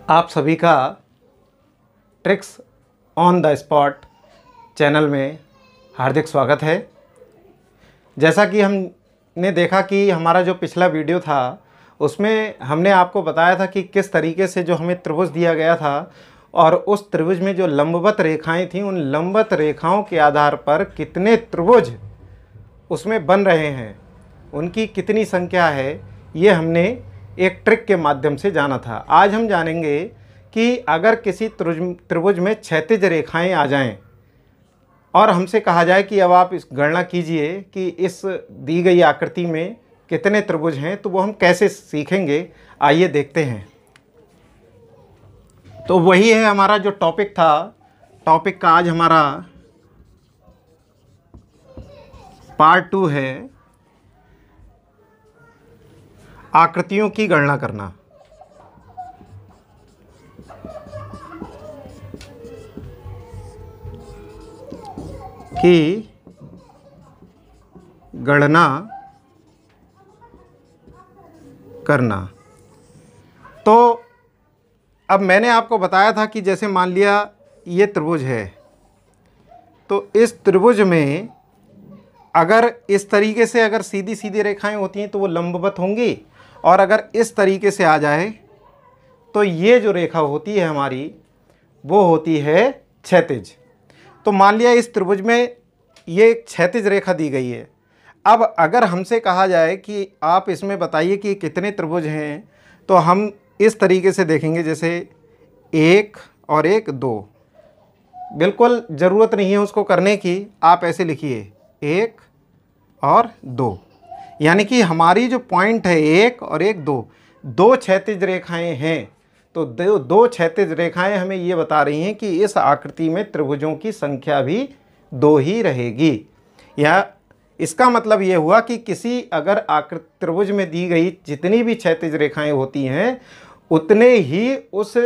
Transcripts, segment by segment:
आप सभी का tricks on the spot channel में हार्दिक स्वागत है। जैसा कि हमने देखा कि हमारा जो पिछला वीडियो था उसमें हमने आपको बताया था कि किस तरीके से जो हमें त्रिभुज दिया गया था और उस त्रिभुज में जो लंबवत रेखाएं थीं उन लंबवत रेखाओं के आधार पर कितने त्रिभुज उसमें बन रहे हैं, उनकी कितनी संख्या है, ये हमने एक ट्रिक के माध्यम से जाना था। आज हम जानेंगे कि अगर किसी त्रिभुज में क्षैतिज रेखाएं आ जाएं और हमसे कहा जाए कि अब आप इस गणना कीजिए कि इस दी गई आकृति में कितने त्रिभुज हैं, तो वो हम कैसे सीखेंगे, आइए देखते हैं। तो वही है हमारा जो टॉपिक था। टॉपिक का आज हमारा पार्ट 2 है, आकृतियों की गणना करना। की गणना करना। तो अब मैंने आपको बताया था कि जैसे मान लिया ये त्रिभुज है, तो इस त्रिभुज में अगर इस तरीके से अगर सीधी सीधी रेखाएं होती हैं तो वो लंबवत होंगी, और अगर इस तरीके से आ जाए तो ये जो रेखा होती है हमारी वो होती है क्षैतिज। तो मान लिया इस त्रिभुज में ये एक क्षैतिज रेखा दी गई है। अब अगर हमसे कहा जाए कि आप इसमें बताइए कि कितने त्रिभुज हैं, तो हम इस तरीके से देखेंगे, जैसे 1 और 1 2। बिल्कुल ज़रूरत नहीं है उसको करने की, आप ऐसे लिखिए 1 और 2, यानी कि हमारी जो पॉइंट है 1 और 1 2, दो क्षैतिज रेखाएं हैं। तो दो क्षैतिज रेखाएं हमें ये बता रही हैं कि इस आकृति में त्रिभुजों की संख्या भी 2 ही रहेगी। या इसका मतलब ये हुआ कि किसी अगर त्रिभुज में दी गई जितनी भी क्षैतिज रेखाएं होती हैं उतने ही उस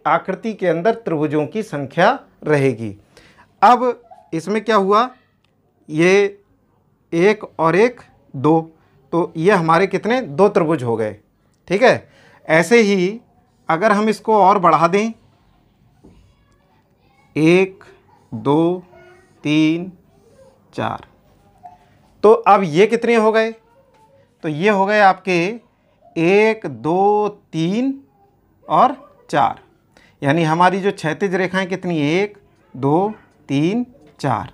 आकृति के अंदर त्रिभुजों की संख्या रहेगी। अब इसमें क्या हुआ, ये 1 और 1 2, तो ये हमारे कितने 2 त्रिभुज हो गए। ठीक है। ऐसे ही अगर हम इसको और बढ़ा दें 1 2 3 4, तो अब ये कितने हो गए, तो ये हो गए आपके 1 2 3 और 4। यानी हमारी जो क्षैतिज रेखाएं कितनी, 1 2 3 4,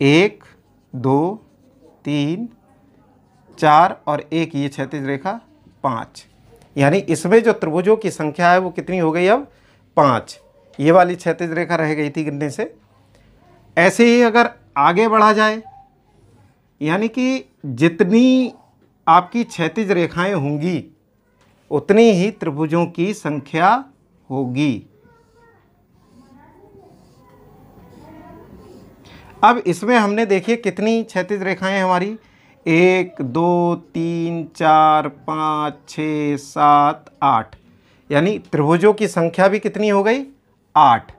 1 2 3 4 और 1 ये क्षैतिज रेखा 5। यानी इसमें जो त्रिभुजों की संख्या है वो कितनी हो गई, अब 5। ये वाली क्षैतिज रेखा रह गई थी गिनने से। ऐसे ही अगर आगे बढ़ा जाए, यानी कि जितनी आपकी क्षैतिज रेखाएं होंगी उतनी ही त्रिभुजों की संख्या होगी। अब इसमें हमने देखिए कितनी क्षैतिज रेखाएं हैं हमारी, 1 2 3 4 5 6 7 8, यानी त्रिभुजों की संख्या भी कितनी हो गई, 8।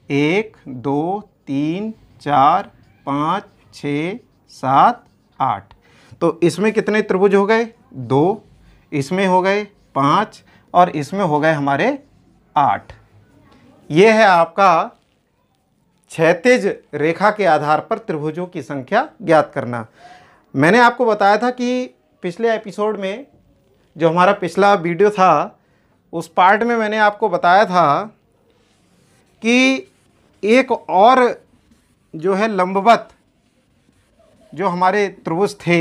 1 2 3 4 5 6 7 8। तो इसमें कितने त्रिभुज हो गए, 2, इसमें हो गए 5 और इसमें हो गए हमारे 8। ये है आपका क्षैतिज रेखा के आधार पर त्रिभुजों की संख्या ज्ञात करना। मैंने आपको बताया था कि पिछले एपिसोड में जो हमारा पिछला वीडियो था उस पार्ट में मैंने आपको बताया था कि एक और जो है लंबवत जो हमारे त्रिभुज थे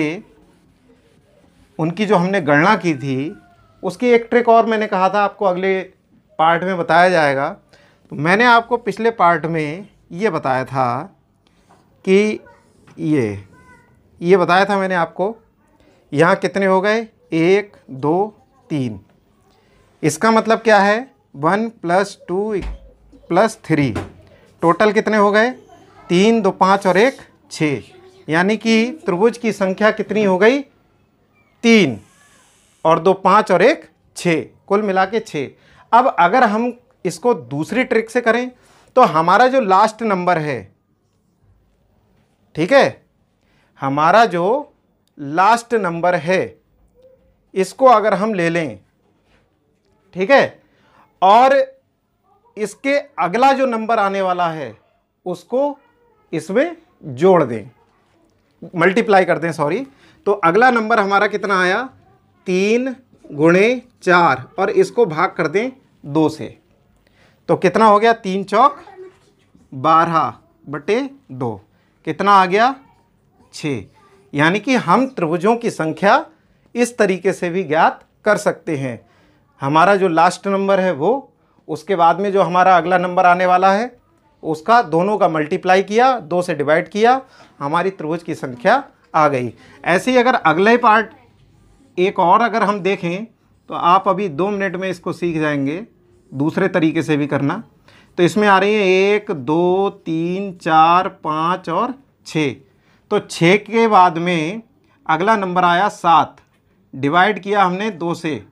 उनकी जो हमने गणना की थी उसकी एक ट्रिक और मैंने कहा था आपको अगले पार्ट में बताया जाएगा। तो मैंने आपको पिछले पार्ट में ये बताया था कि ये बताया था मैंने आपको, यहाँ कितने हो गए, 1 2 3। इसका मतलब क्या है, 1 + 2 + 3, टोटल कितने हो गए, 3 2 5 और 1 6। यानी कि त्रिभुज की संख्या कितनी हो गई, 3 और 2 5 और 1 6, कुल मिला के 6। अब अगर हम इसको दूसरी ट्रिक से करें तो हमारा जो लास्ट नंबर है, ठीक है, हमारा जो लास्ट नंबर है इसको अगर हम ले लें, ठीक है, और इसके अगला जो नंबर आने वाला है उसको इसमें जोड़ दें, मल्टीप्लाई कर दें, सॉरी। तो अगला नंबर हमारा कितना आया, 3 गुणे 4, और इसको भाग कर दें 2 से। तो कितना हो गया, 3 चौक 12/2, कितना आ गया, 6। यानी कि हम त्रिभुजों की संख्या इस तरीके से भी ज्ञात कर सकते हैं। हमारा जो लास्ट नंबर है वो, उसके बाद में जो हमारा अगला नंबर आने वाला है उसका दोनों का मल्टीप्लाई किया, 2 से डिवाइड किया, हमारी त्रिभुज की संख्या आ गई। ऐसे ही अगर अगले पार्ट एक और अगर हम देखें तो आप अभी 2 मिनट में इसको सीख जाएंगे दूसरे तरीके से भी करना। तो इसमें आ रही है 1 2 3 4 5 और 6। तो 6 के बाद में अगला नंबर आया 7, डिवाइड किया हमने 2 से,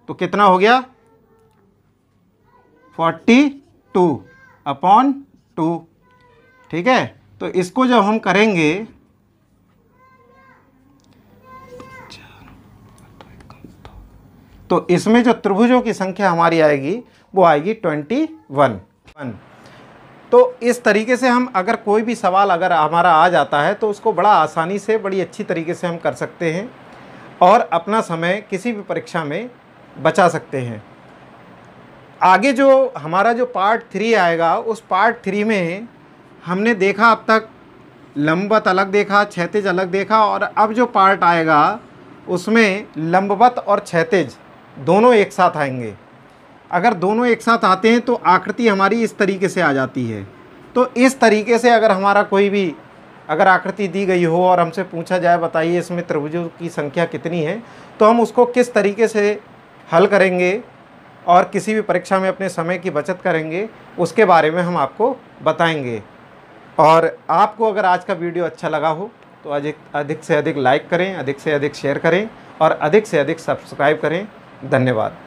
तो कितना हो गया, 42/2। ठीक है, तो इसको जब हम करेंगे तो इसमें जो त्रिभुजों की संख्या हमारी आएगी वो आएगी 21। तो इस तरीके से हम अगर कोई भी सवाल अगर हमारा आ जाता है तो उसको बड़ा आसानी से, बड़ी अच्छी तरीके से हम कर सकते हैं और अपना समय किसी भी परीक्षा में बचा सकते हैं। आगे जो हमारा जो पार्ट 3 आएगा, उस पार्ट 3 में हमने देखा अब तक लंबवत अलग देखा, क्षैतिज अलग देखा, और अब जो पार्ट आएगा उसमें लंबवत और क्षैतिज दोनों एक साथ आएंगे। अगर दोनों एक साथ आते हैं तो आकृति हमारी इस तरीके से आ जाती है। तो इस तरीके से अगर हमारा कोई भी अगर आकृति दी गई हो और हमसे पूछा जाए बताइए इसमें त्रिभुजों की संख्या कितनी है, तो हम उसको किस तरीके से हल करेंगे और किसी भी परीक्षा में अपने समय की बचत करेंगे, उसके बारे में हम आपको बताएंगे। और आपको अगर आज का वीडियो अच्छा लगा हो तो अधिक से अधिक लाइक करें, अधिक से अधिक शेयर करें और अधिक से अधिक सब्सक्राइब करें। धन्यवाद।